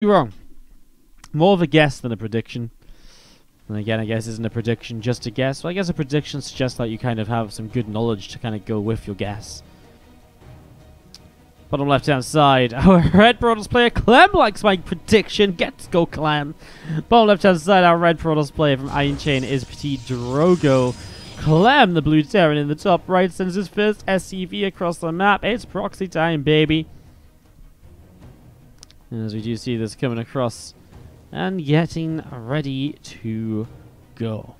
You're wrong. More of a guess than a prediction. And again, I guess isn't a prediction just a guess. Well, I guess a prediction suggests that you kind of have some good knowledge to kind of go with your guess. Bottom left-hand side, our Red Protoss player Clem likes my prediction. Let's go, Clem. Bottom left-hand side, our Red Protoss player from Iron Chain is PtitDrogo. Clem, the blue Terran in the top right, sends his first SCV across the map. It's proxy time, baby. And as we do see this coming across and getting ready to go.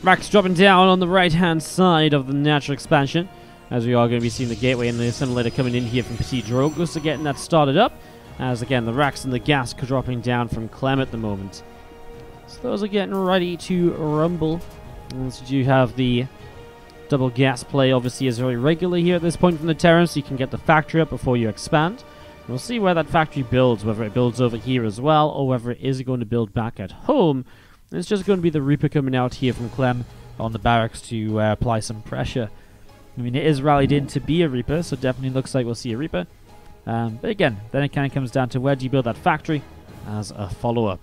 Rax dropping down on the right-hand side of the natural expansion, as we are going to be seeing the gateway and the assimilator coming in here from PtitDrogo, so getting that started up, as again the Rax and the gas dropping down from Clem at the moment. So those are getting ready to rumble. And you have the double gas play, obviously is very regular here at this point from the Terran, so you can get the factory up before you expand. And we'll see where that factory builds, whether it builds over here as well, or whether it is going to build back at home. And it's just going to be the Reaper coming out here from Clem on the barracks to apply some pressure. I mean, it is rallied in to be a Reaper, so definitely looks like we'll see a Reaper. But again, then it kind of comes down to where do you build that factory as a follow-up.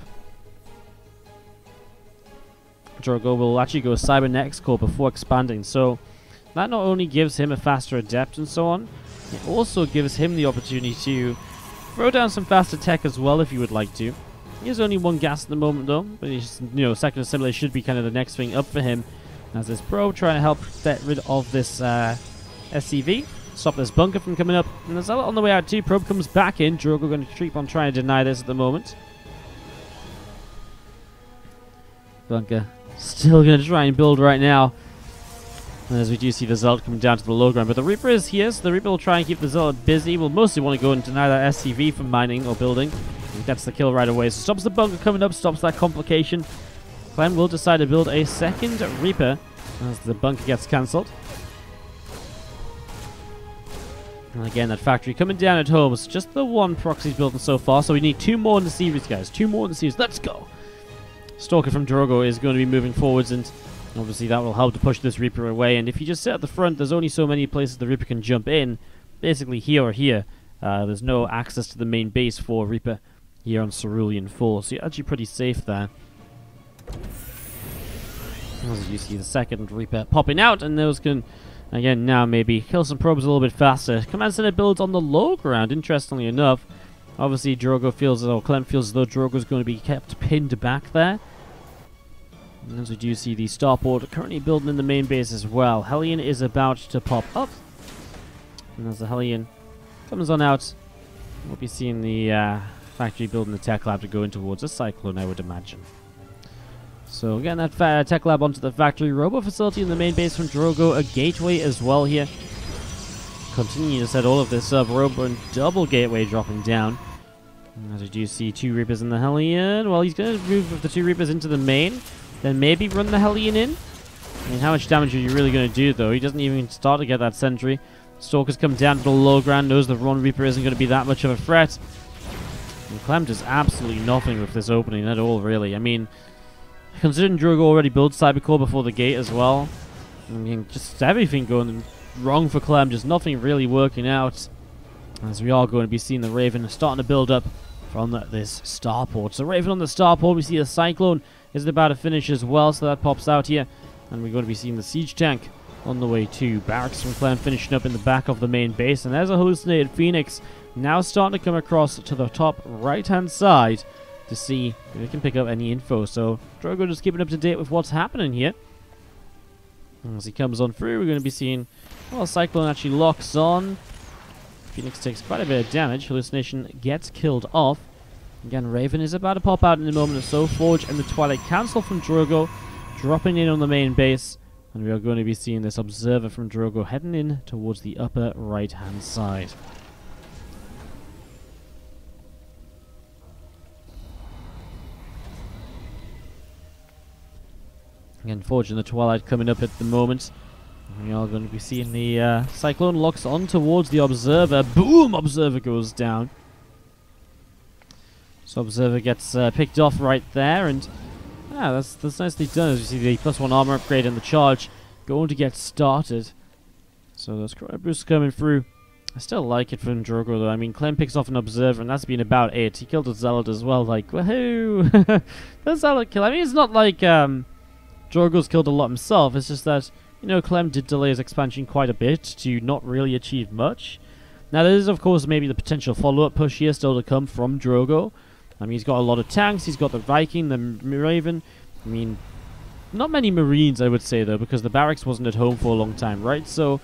Drogo will actually go Cybernex core before expanding, so that not only gives him a faster adept and so on, it also gives him the opportunity to throw down some faster tech as well if you would like to. He has only one gas at the moment though, but he's, second assimilator should be kind of the next thing up for him as this probe trying to help get rid of this SCV, stop this bunker from coming up, and there's a lot on the way out too. Probe comes back in. Drogo going to keep on trying to deny this at the moment. Bunker still going to try and build right now. And as we do see the Zealot coming down to the low ground. But the Reaper is here, so the Reaper will try and keep the Zealot busy. Will mostly want to go and deny that SCV from mining or building. And gets the kill right away. So stops the bunker coming up, stops that complication. Clem will decide to build a second Reaper as the bunker gets cancelled. And again, that factory coming down at home. It's just the one proxy's building so far. So we need two more in the series, guys. Two more in the series. Let's go! Stalker from Drogo is going to be moving forwards, and obviously that will help to push this Reaper away. And if you just sit at the front, there's only so many places the Reaper can jump in. Basically here or here. There's no access to the main base for Reaper here on Cerulean 4, so you're actually pretty safe there. As you see the second Reaper popping out, and those can, again, now maybe kill some probes a little bit faster. Command Center builds on the low ground, interestingly enough. Obviously, Drogo feels, or Clem feels as though Drogo's going to be kept pinned back there. And as we do see the starport currently building in the main base as well. Hellion is about to pop up. And as the Hellion comes on out, we'll be seeing the factory building the tech lab to go in towards a Cyclone, I would imagine. So again, that tech lab onto the factory. Robo facility in the main base from Drogo. A gateway as well here. Continue to set all of this up. Robo and double gateway dropping down. And as we do see two Reapers in the Hellion. Well, he's going to move the two Reapers into the main. Then maybe run the Hellion in. I mean, how much damage are you really going to do, though? He doesn't even start to get that sentry. Stalker's come down to the low ground. Knows the Ron Reaper isn't going to be that much of a threat. And Clem does absolutely nothing with this opening at all, really. I mean, considering Drogo already built Cybercore before the gate as well. I mean, just everything going wrong for Clem. Just nothing really working out. As we are going to be seeing the Raven starting to build up from this starport. So Raven on the starport. We see the Cyclone is about to finish as well, so that pops out here. And we're going to be seeing the siege tank on the way to barracks from Clem finishing up in the back of the main base. And there's a hallucinated Phoenix now starting to come across to the top right-hand side to see if we can pick up any info. So Drogo just keeping up to date with what's happening here. And as he comes on through, we're going to be seeing, well, Cyclone actually locks on. Phoenix takes quite a bit of damage. Hallucination gets killed off. Again, Raven is about to pop out in a moment or so. Forge and the Twilight cancel from Drogo, dropping in on the main base. And we are going to be seeing this Observer from Drogo heading in towards the upper right-hand side. Again, Forge and the Twilight coming up at the moment. We are going to be seeing the Cyclone locks on towards the Observer. Boom! Observer goes down. So Observer gets picked off right there, and Yeah, that's nicely done. As you see the +1 armor upgrade and the charge going to get started. So those Chrono Boosts coming through. I still like it from Drogo though. I mean, Clem picks off an Observer and that's been about it. He killed a Zealot as well, like, woohoo! The Zealot kill. I mean, it's not like Drogo's killed a lot himself. It's just that, you know, Clem did delay his expansion quite a bit to not really achieve much. Now there is, of course, maybe the potential follow-up push here still to come from Drogo. I mean, he's got a lot of tanks. He's got the Viking, the Raven. I mean, not many Marines, I would say, though, because the barracks wasn't at home for a long time, right? So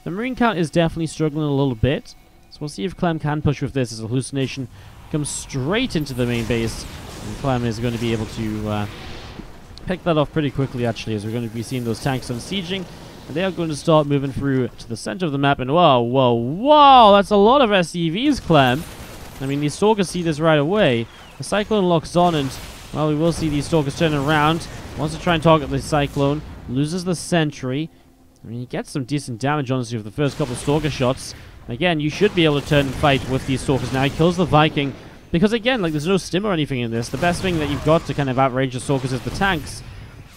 the Marine count is definitely struggling a little bit. So we'll see if Clem can push with this as a hallucination comes straight into the main base. And Clem is going to be able to pick that off pretty quickly, actually, as we're going to be seeing those tanks unsieging. And they are going to start moving through to the center of the map. And whoa, whoa, whoa! That's a lot of SCVs, Clem. I mean, these Stalkers see this right away. The Cyclone locks on, and, well, we will see these Stalkers turn around. Wants to try and target the Cyclone. Loses the Sentry. I mean, he gets some decent damage, honestly, with the first couple of Stalker shots. Again, you should be able to turn and fight with these Stalkers now. He kills the Viking. Because, again, like, there's no stim or anything in this. The best thing that you've got to kind of outrange the Stalkers is the tanks.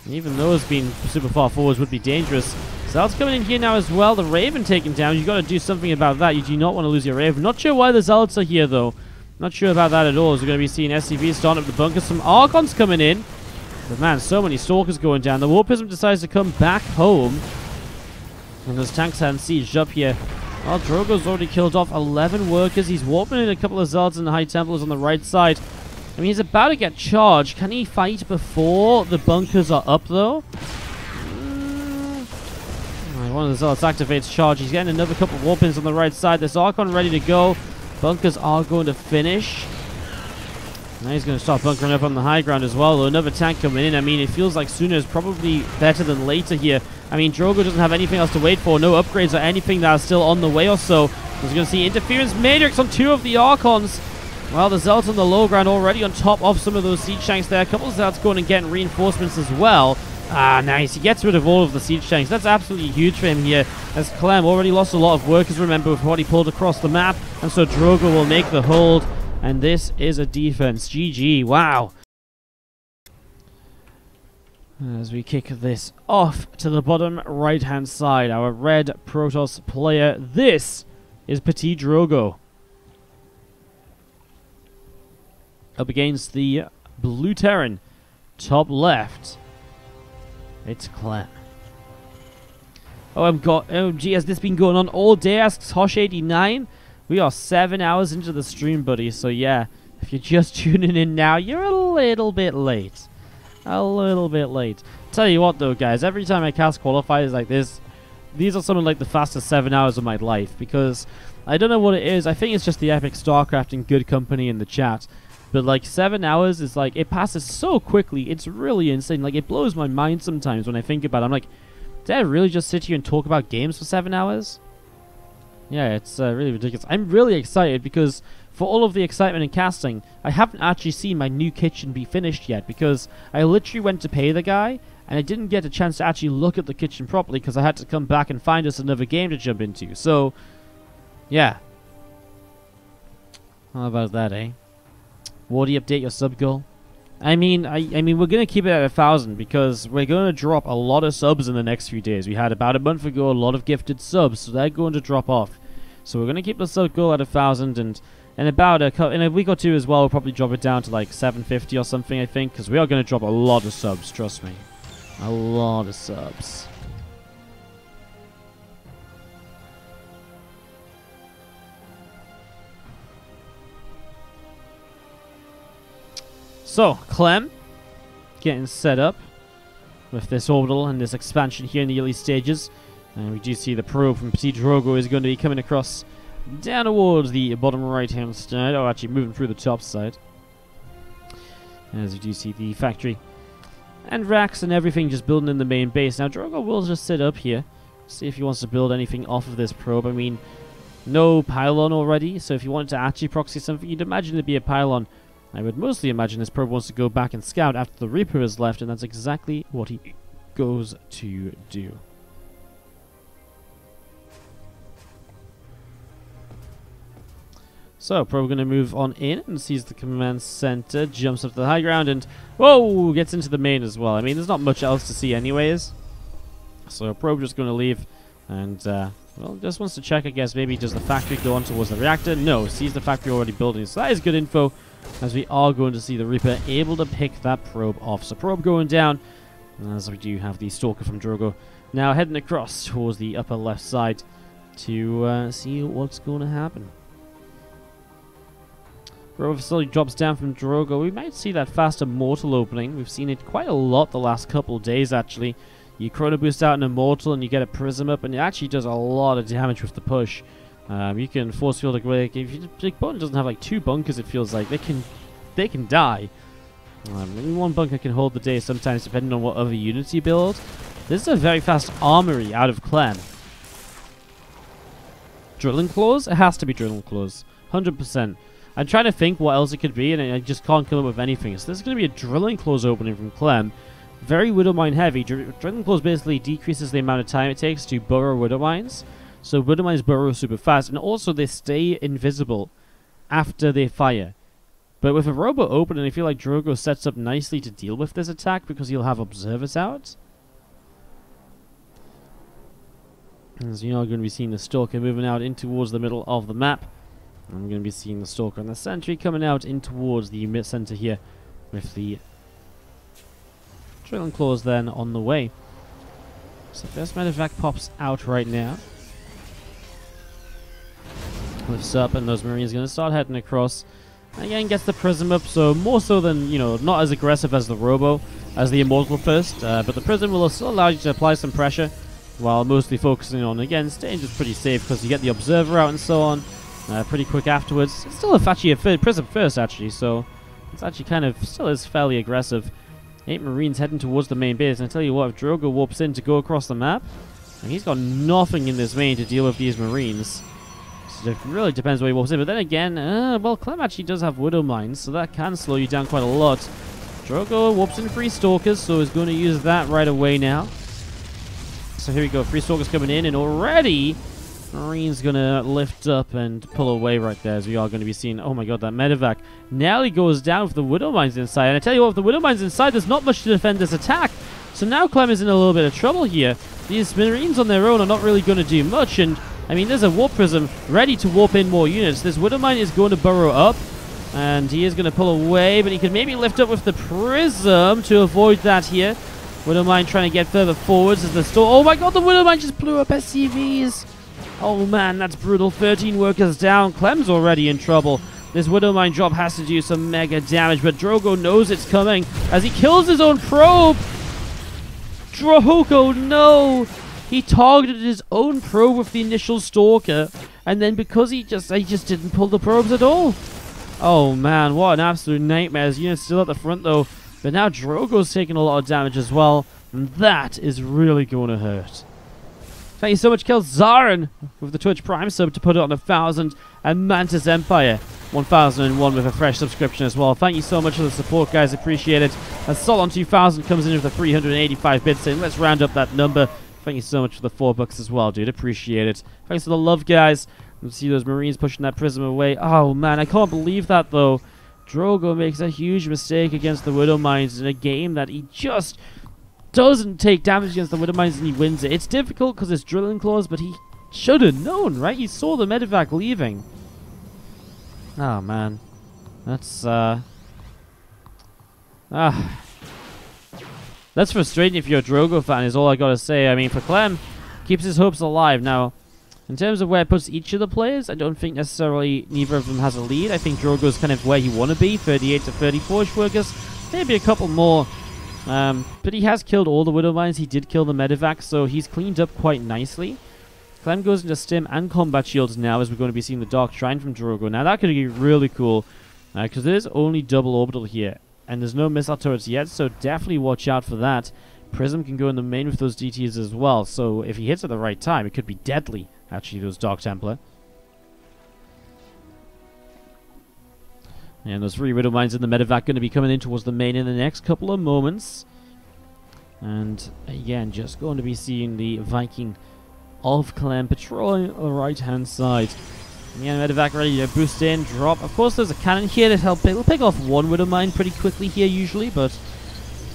And even those being super far forwards would be dangerous. Zealot's coming in here now as well. The Raven taken down. You've got to do something about that. You do not want to lose your Raven. Not sure why the Zealots are here, though. Not sure about that at all. As we're going to be seeing SCVs starting up the bunkers. Some Archons coming in. But, man, so many Stalkers going down. The War Prism decides to come back home. And those tanks haven't sieged up here. Well, Drogo's already killed off 11 workers. He's warping in a couple of Zealots and the High Templars on the right side. I mean, he's about to get charged. Can he fight before the bunkers are up, though? Right, one of the Zealots activates charge. He's getting another couple of warpins on the right side. There's Archon ready to go. Bunkers are going to finish. Now he's going to start bunkering up on the high ground as well, though. Another tank coming in. I mean, it feels like sooner is probably better than later here. I mean, Drogo doesn't have anything else to wait for. No upgrades or anything that are still on the way or so. We're going to see Interference Matrix on 2 of the Archons. Well, the Zealots on the low ground already on top of some of those siege tanks there. A couple of Zealots going and getting reinforcements as well. Ah, nice. He gets rid of all of the siege tanks. That's absolutely huge for him here, as Clem already lost a lot of workers, remember, with what he pulled across the map. And so Drogo will make the hold. And this is a defense. GG. Wow. As we kick this off to the bottom right-hand side, our red Protoss player. This is PtitDrogo. Up against the blue Terran, top left, it's Clem. OMG, has this been going on all day, asks Hosh89. We are 7 hours into the stream, buddy, so yeah, if you're just tuning in now, you're a little bit late. A little bit late. Tell you what though, guys, every time I cast qualifiers like this, these are some of like the fastest 7 hours of my life, because I don't know what it is. I think it's just the epic StarCraft and good company in the chat. But like 7 hours is like, it passes so quickly. It's really insane. Like, it blows my mind sometimes when I think about it. I'm like, did I really just sit here and talk about games for 7 hours? Yeah, it's really ridiculous. I'm really excited because for all of the excitement in casting, I haven't actually seen my new kitchen be finished yet, because I literally went to pay the guy and I didn't get a chance to actually look at the kitchen properly because I had to come back and find us another game to jump into. So, yeah. How about that, eh? Wardy, update your sub goal. I mean, we're gonna keep it at 1,000 because we're gonna drop a lot of subs in the next few days. We had about a month ago a lot of gifted subs, so they're going to drop off. So we're gonna keep the sub goal at 1,000, and in about in a week or two as well, we'll probably drop it down to like 750 or something, I think, because we are gonna drop a lot of subs. Trust me, a lot of subs. So, Clem, getting set up with this orbital and this expansion here in the early stages. And we do see the probe from PtitDrogo is going to be coming across down towards the bottom right-hand side. Oh, actually moving through the top side. As we do see the factory and racks and everything just building in the main base. Now, Drogo will just sit up here, see if he wants to build anything off of this probe. I mean, no pylon already, so if you wanted to actually proxy something, you'd imagine it'd be a pylon. I would mostly imagine this probe wants to go back and scout after the Reaper is left, and that's exactly what he goes to do. So, Probe going to move on in and sees the command center, jumps up to the high ground, and whoa, gets into the main as well. I mean, there's not much else to see anyways. So, Probe just going to leave and, well, just wants to check, I guess, maybe does the factory go on towards the reactor? No, sees the factory already building. So that is good info, as we are going to see the Reaper able to pick that Probe off. So, Probe going down, as we do have the Stalker from Drogo now heading across towards the upper left side to see what's going to happen. Rover facility drops down from Drogo. We might see that fast Immortal opening. We've seen it quite a lot the last couple of days, actually. You Chrono Boost out an Immortal and you get a Prism up, and it actually does a lot of damage with the push. You can Force Field Away. If your opponent doesn't have like 2 bunkers, it feels like they can die. Maybe 1 bunker can hold the day sometimes, depending on what other units you build. This is a very fast armory out of Clem. Drilling Claws? It has to be Drilling Claws. 100%. I'm trying to think what else it could be, and I just can't come up with anything. So this is going to be a Drilling Claws opening from Clem. Very Widow Mine heavy. Drilling Claws basically decreases the amount of time it takes to burrow Widow Mines. So Widow Mines burrow super fast, and also they stay invisible after they fire. But with a Robo opening, I feel like Drogo sets up nicely to deal with this attack because he'll have Observers out. As you know, going to be seeing the Stalker moving out in towards the middle of the map. I'm going to be seeing the Stalker and the Sentry coming out in towards the mid-center here with the Drilling Claws then on the way. So first Medevac pops out right now. Lifts up, and those Marines are going to start heading across. Again, gets the Prism up, so more so than, you know, not as aggressive as the Robo, as the Immortal first. But the Prism will still allow you to apply some pressure, while mostly focusing on, again, staying just pretty safe because you get the Observer out and so on. Pretty quick afterwards. It's still actually a Prism first, actually, so it's actually kind of still is fairly aggressive. 8 Marines heading towards the main base, and I tell you what, if Drogo warps in to go across the map, and he's got nothing in this main to deal with these Marines. So it really depends where he warps in, but then again, well, Clem actually does have Widow Mines, so that can slow you down quite a lot. Drogo warps in 3 Stalkers, so he's going to use that right away now. So here we go, 3 Stalkers coming in, and already Marine's going to lift up and pull away right there, as we are going to be seeing. Oh my god, that Medevac nearly goes down with the Widow Mines inside. And I tell you what, with the Widow Mines inside, there's not much to defend this attack. So now Clem is in a little bit of trouble here. These Marines on their own are not really going to do much. And, I mean, there's a Warp Prism ready to warp in more units. This Widow Mine is going to burrow up. And he is going to pull away, but he could maybe lift up with the Prism to avoid that here. Widow Mine trying to get further forwards as the store. Oh my god, the Widow Mine just blew up SCVs. Oh man, that's brutal. 13 workers down. Clem's already in trouble. This Widow Mine drop has to do some mega damage, but Drogo knows it's coming as he kills his own probe. Drogo, no! He targeted his own probe with the initial Stalker, and then because he just didn't pull the probes at all. Oh man, what an absolute nightmare. His unit's still at the front though, but now Drogo's taking a lot of damage as well, and that is really going to hurt. Thank you so much, Kelzarin, with the Twitch Prime sub to put it on 1,000, and Mantis Empire 1001 with a fresh subscription as well. Thank you so much for the support, guys. Appreciate it. As Solon 2000 comes in with the 385 bits in. Let's round up that number. Thank you so much for the $4 as well, dude. Appreciate it. Thanks for the love, guys. You see those Marines pushing that Prism away. Oh, man, I can't believe that, though. Drogo makes a huge mistake against the Widow Mines in a game that he just doesn't take damage against the Widow Mines and he wins it. It's difficult because it's Drilling Claws, but he should have known, right? He saw the Medevac leaving. Oh, man. That's, that's frustrating if you're a Drogo fan, is all I gotta say. I mean, for Clem, keeps his hopes alive. Now, in terms of where it puts each of the players, I don't think necessarily neither of them has a lead. I think Drogo's kind of where he want to be, 38 to 34-ish workers. Maybe a couple more. But he has killed all the Widow Mines. He did kill the Medevac, so he's cleaned up quite nicely. Clem goes into Stim and Combat Shields now, as we're going to be seeing the Dark Shrine from Drogo. Now, that could be really cool, because there's only double orbital here, and there's no missile turrets yet, so definitely watch out for that. Prism can go in the main with those DTs as well, so if he hits at the right time, it could be deadly, actually, those Dark Templar. And those 3 Widow Mines in the Medevac going to be coming in towards the main in the next couple of moments. And again, just going to be seeing the Viking of Clem patrolling the right-hand side Yeah, medevac ready to boost in, drop. Of course, there's a cannon here to help. It'll pick off one Widowmine pretty quickly here usually, but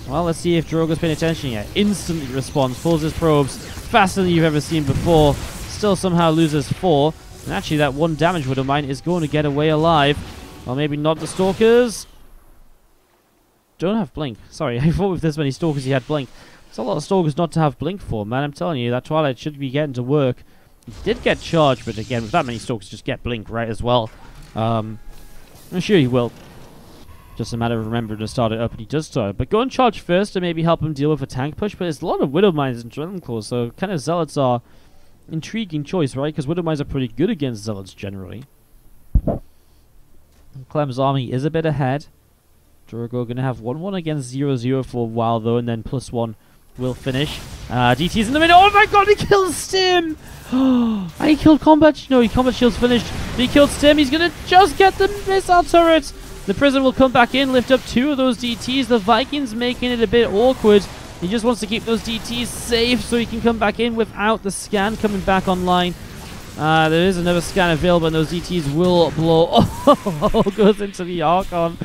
well, let's see if Drogo's paying attention yet. Instantly responds, pulls his probes faster than you've ever seen before. Still somehow loses 4. And actually, that 1 damage Widowmine is going to get away alive. Well, maybe not the Stalkers. Don't have Blink. Sorry, I thought with this many Stalkers he had Blink. There's a lot of Stalkers not to have Blink for, man. I'm telling you, that Twilight should be getting to work. He did get charged, but again, with that many Stalkers, just get Blink right as well. I'm sure he will. Just a matter of remembering to start it up, and he does start it. But go and charge first to maybe help him deal with a tank push. But there's a lot of Widowmines and Adrenaline Claws, so kind of Zealots are intriguing choice, right? Because Widowmines are pretty good against Zealots generally. Clem's army is a bit ahead. Drogo going to have 1-1 against 0-0 for a while, though, and then +1 will finish. DT's in the middle. Oh my god, he kills Stim! He killed Combat. No, Combat Shield's finished. He killed Stim. He's going to just get the missile turret. The prison will come back in, lift up 2 of those DTs. The Vikings making it a bit awkward. He just wants to keep those DTs safe so he can come back in without the scan coming back online. There is another scan available, and those DTs will blow. Oh, goes into the Archon.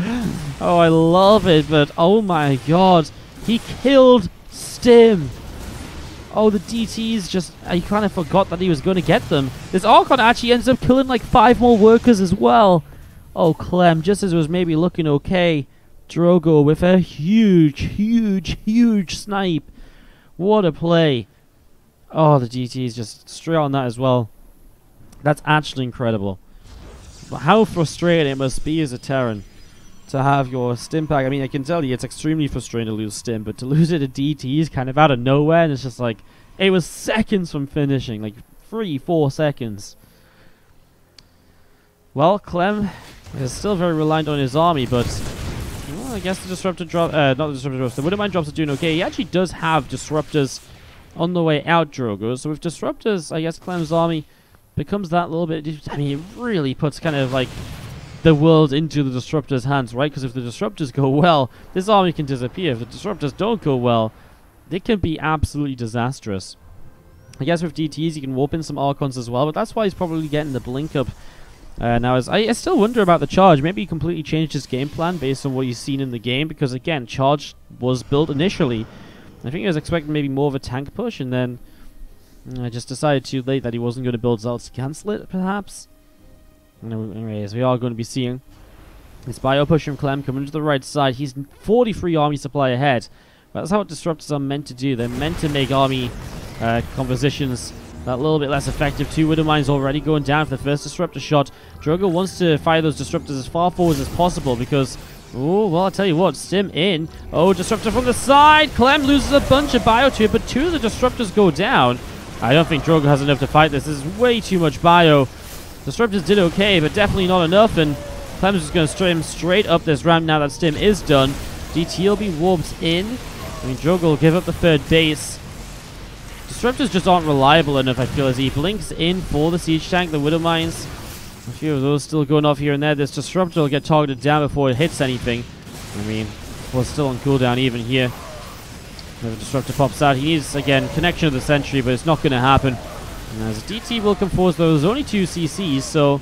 Oh, I love it, but oh my god. He killed Stim. Oh, the DTs just... I kind of forgot that he was going to get them. This Archon actually ends up killing like 5 more workers as well. Oh, Clem, just as it was maybe looking okay, Drogo with a huge snipe. What a play. Oh, the DTs just straight on that as well. That's actually incredible. But how frustrating it must be as a Terran to have your Stim pack. I mean, I can tell you it's extremely frustrating to lose Stim, but to lose it to DTs kind of out of nowhere, and it's just like, it was seconds from finishing, like 3-4 seconds. Well, Clem is still very reliant on his army, but well, I guess the Disruptor drop, not the Disruptor drops, the Widowmine drops are doing okay. He actually does have Disruptors on the way out, Drogo. So with Disruptors, I guess Clem's army becomes that little bit, I mean, it really puts kind of like the world into the Disruptors' hands, right? Because if the Disruptors go well, this army can disappear. If the Disruptors don't go well, they can be absolutely disastrous. I guess with DTs, you can warp in some Archons as well, but that's why he's probably getting the Blink up. Now, I still wonder about the charge. Maybe he completely changed his game plan based on what he's seen in the game, because again, charge was built initially. I think he was expecting maybe more of a tank push, and then I just decided too late that he wasn't going to build Zealots to cancel it, perhaps. Anyways, we are going to be seeing this bio push from Clem coming to the right side. He's 43 army supply ahead. That's how Disruptors are meant to do. They're meant to make army compositions that little bit less effective. 2 Widowmines already going down for the first Disruptor shot. Drogo wants to fire those Disruptors as far forward as possible because, oh, well, I'll tell you what, Stim in. Oh, Disruptor from the side. Clem loses a bunch of bio to it, but 2 of the Disruptors go down. I don't think Drogo has enough to fight this. This is way too much bio. Disruptors did okay, but definitely not enough, and Clem's just going to stray him straight up this ramp now that Stim is done. DT will be warped in. I mean, Drogo will give up the 3rd base. Disruptors just aren't reliable enough, I feel, as he blinks in for the siege tank, the Widowmines. A few of those still going off here and there. This Disruptor will get targeted down before it hits anything. I mean, well, still on cooldown even here. Another Disruptor pops out. He needs, again, connection of the sentry, but it's not going to happen. And as a DT will come forward, there's only 2 CCs, so...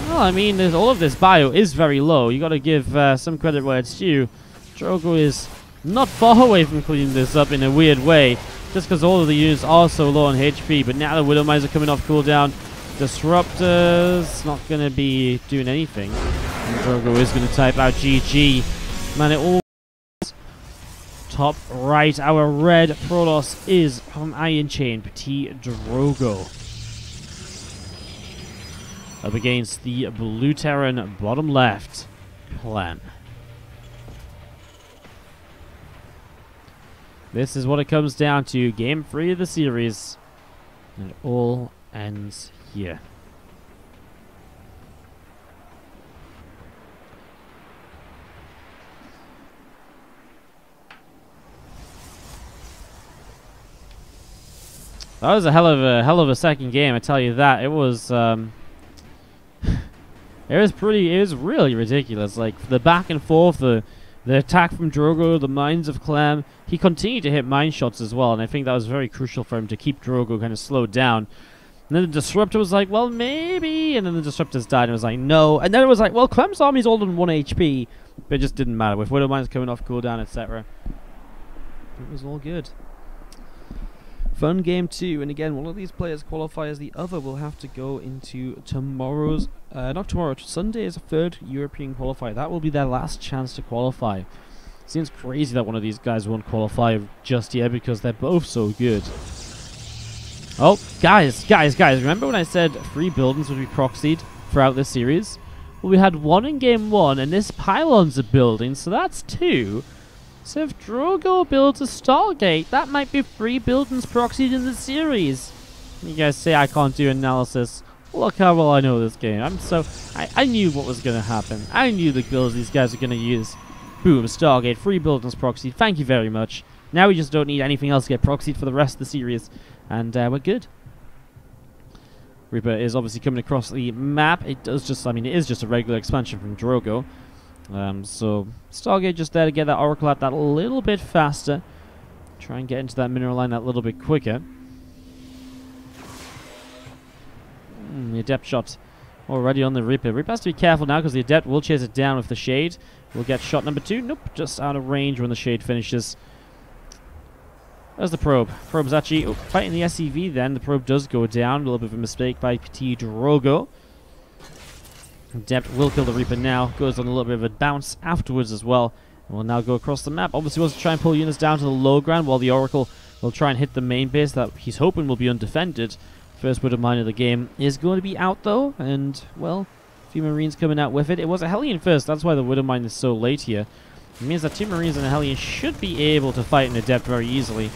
Well, I mean, all of this bio is very low. You got to give some credit where it's due. Drogo is not far away from cleaning this up in a weird way, just because all of the units are so low on HP. But now the Widowmines are coming off cooldown. Disruptors not going to be doing anything. And Drogo is going to type out GG. Man, it all... Top right, our red Protoss is from Iron Chain, PtitDrogo. Up against the blue Terran, bottom left, Clem. This is what it comes down to. Game 3 of the series. And it all ends here. That was a hell of a second game, I tell you that. It was it was really ridiculous. Like the back and forth, the attack from Drogo, the mines of Clem. He continued to hit mine shots as well, and I think that was very crucial for him to keep Drogo kind of slowed down. And then the Disruptor was like, well, maybe. And then the Disruptors died and it was like, no. And then it was like, well, Clem's army's all on 1 HP. But it just didn't matter. With Widowmines coming off cooldown, etc. It was all good. Fun game 2. And again, one of these players qualifies. The other will have to go into tomorrow's... not tomorrow. Sunday is a 3rd European qualifier. That will be their last chance to qualify. Seems crazy that one of these guys won't qualify just yet because they're both so good. Oh, guys, remember when I said 3 buildings would be proxied throughout this series? Well, we had 1 in game 1, and this pylon's a building, so that's 2. So if Drogo builds a Stargate, that might be 3 buildings proxied in the series. You guys say I can't do analysis. Look how well I know this game. I knew what was going to happen. I knew the builds these guys are going to use. Boom, Stargate, 3 buildings proxied. Thank you very much. Now we just don't need anything else to get proxied for the rest of the series. And we're good. Reaper is obviously coming across the map. It is just a regular expansion from Drogo. So Stargate just there to get that Oracle out that little bit faster. Try and get into that mineral line that little bit quicker. The Adept shot already on the Reaper. Reaper has to be careful now because the Adept will chase it down with the Shade. We'll get shot number 2. Nope, just out of range when the Shade finishes. There's the Probe. Probe's actually fighting the SCV then. The Probe does go down. A little bit of a mistake by PtitDrogo. Adept will kill the Reaper now. Goes on a little bit of a bounce afterwards as well. And will now go across the map. Obviously wants to try and pull units down to the low ground while the Oracle will try and hit the main base that he's hoping will be undefended. First Widow Mine of the game is going to be out though. And, well, a few Marines coming out with it. It was a Hellion first. That's why the Widow Mine is so late here. It means that 2 Marines and a Hellion should be able to fight an Adept very easily.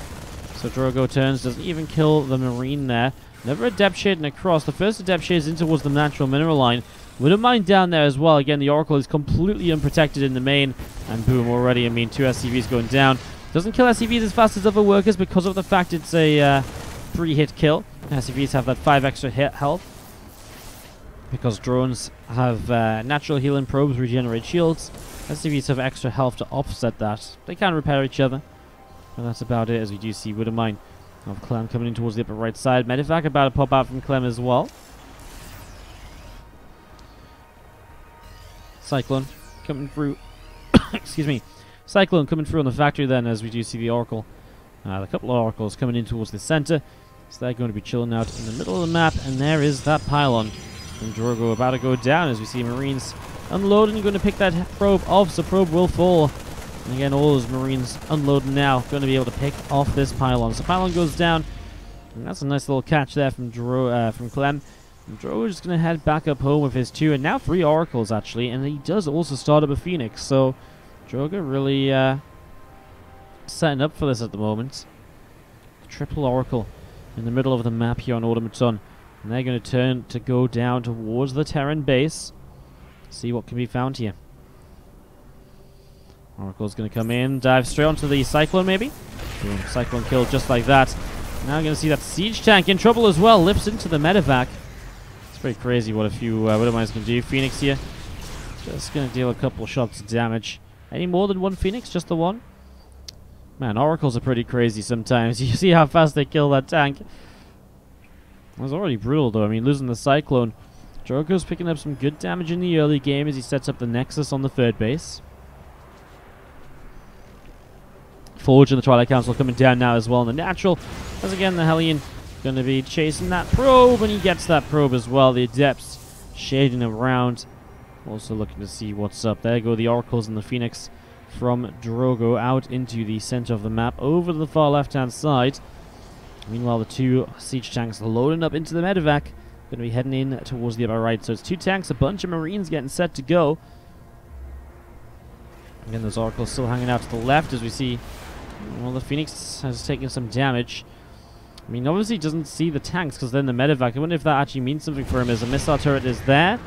So Drogo turns, doesn't even kill the Marine there. Never Adept shading across. The first Adept shades in towards the natural mineral line. Widow Mine down there as well. Again, the Oracle is completely unprotected in the main. And boom, already, 2 SCVs going down. Doesn't kill SCVs as fast as other workers because of the fact it's a 3-hit kill. SCVs have that 5 extra hit health. Because drones have natural healing probes, regenerate shields. SCVs have extra health to offset that. They can repair each other. And that's about it, as we do see Widow Mine of Clem coming in towards the upper right side. Medivac about to pop out from Clem as well. Cyclone coming through. Excuse me. Cyclone coming through on the factory then, as we do see the Oracle. A couple of Oracles coming in towards the center. So they're going to be chilling out in the middle of the map. And there is that pylon. And Drogo about to go down as we see Marines unloading. Going to pick that probe off, so probe will fall. And again, all those Marines unloading now. Going to be able to pick off this pylon. So pylon goes down. And that's a nice little catch there from Clem. And Drogo is just going to head back up home with his 2. And now 3 Oracles, actually. And he does also start up a Phoenix. So Drogo really setting up for this at the moment. Triple Oracle in the middle of the map here on Automaton. And they're going to turn to go down towards the Terran base. See what can be found here. Oracle's going to come in, dive straight onto the Cyclone maybe. Boom, Cyclone killed just like that. Now I'm going to see that Siege Tank in trouble as well. Lifts into the Medivac. It's pretty crazy what a few Widow Mines can do. Phoenix here. Just going to deal a couple shots of damage. Any more than 1 Phoenix? Just the 1? Man, Oracles are pretty crazy sometimes. You see how fast they kill that tank. It was already brutal though. I mean, losing the Cyclone. Drogo's picking up some good damage in the early game as he sets up the Nexus on the 3rd base. Forge and the Twilight Council coming down now as well in the natural. As again, the Hellion going to be chasing that probe, and he gets that probe as well. The Adepts shading around. Also looking to see what's up. There go the Oracles and the Phoenix from Drogo out into the center of the map over to the far left-hand side. Meanwhile, the 2 siege tanks loading up into the Medivac. Going to be heading in towards the upper right. So it's 2 tanks, a bunch of Marines getting set to go. Again, those Oracles still hanging out to the left as we see. Well, the Phoenix has taken some damage. I mean, obviously he doesn't see the tanks because they're in the Medivac. I wonder if that actually means something for him as a missile turret is there.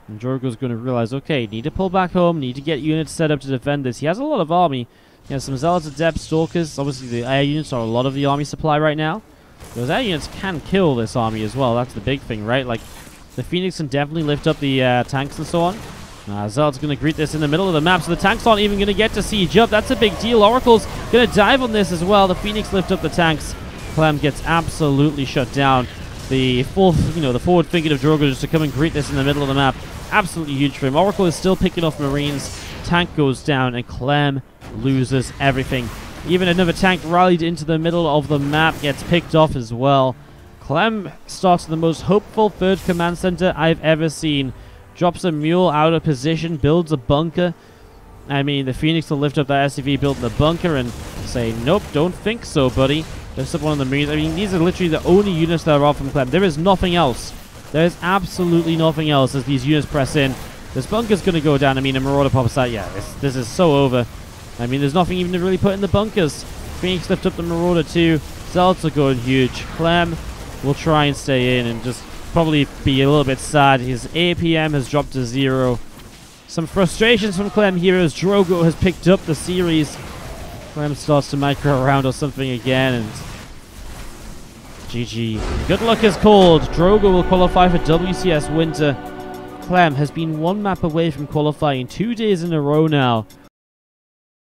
And Drogo's going to realize, okay, need to pull back home, need to get units set up to defend this. He has a lot of army. He has some Zealots, Adept, Stalkers. Obviously the air units are a lot of the army supply right now. Those air units can kill this army as well. That's the big thing, right? Like, the Phoenix can definitely lift up the tanks and so on. Zealot's going to greet this in the middle of the map, so the tanks aren't even going to get to siege up. That's a big deal. Oracle's going to dive on this as well. The Phoenix lift up the tanks. Clem gets absolutely shut down. the forward figure of Drogo just to come and greet this in the middle of the map. Absolutely huge for him. Oracle is still picking off Marines. Tank goes down, and Clem loses everything. Even another tank rallied into the middle of the map gets picked off as well. Clem starts the most hopeful third command center I've ever seen. Drops a mule out of position, builds a bunker. I mean, the Phoenix will lift up that SCV, build the bunker, and say, nope, don't think so, buddy. Just up one of the Marines. I mean, these are literally the only units that are off from Clem. There is nothing else. There is absolutely nothing else as these units press in. This bunker's going to go down. I mean, a Marauder pops out. Yeah, this is so over. I mean, there's nothing even to really put in the bunkers. Phoenix lift up the Marauder too. Zealots are going huge. Clem will try and stay in and just probably be a little bit sad. His APM has dropped to 0. Some frustrations from Clem here as Drogo has picked up the series. Clem starts to micro around or something again, and GG. Good luck is called. Drogo will qualify for WCS Winter. Clem has been one map away from qualifying 2 days in a row now.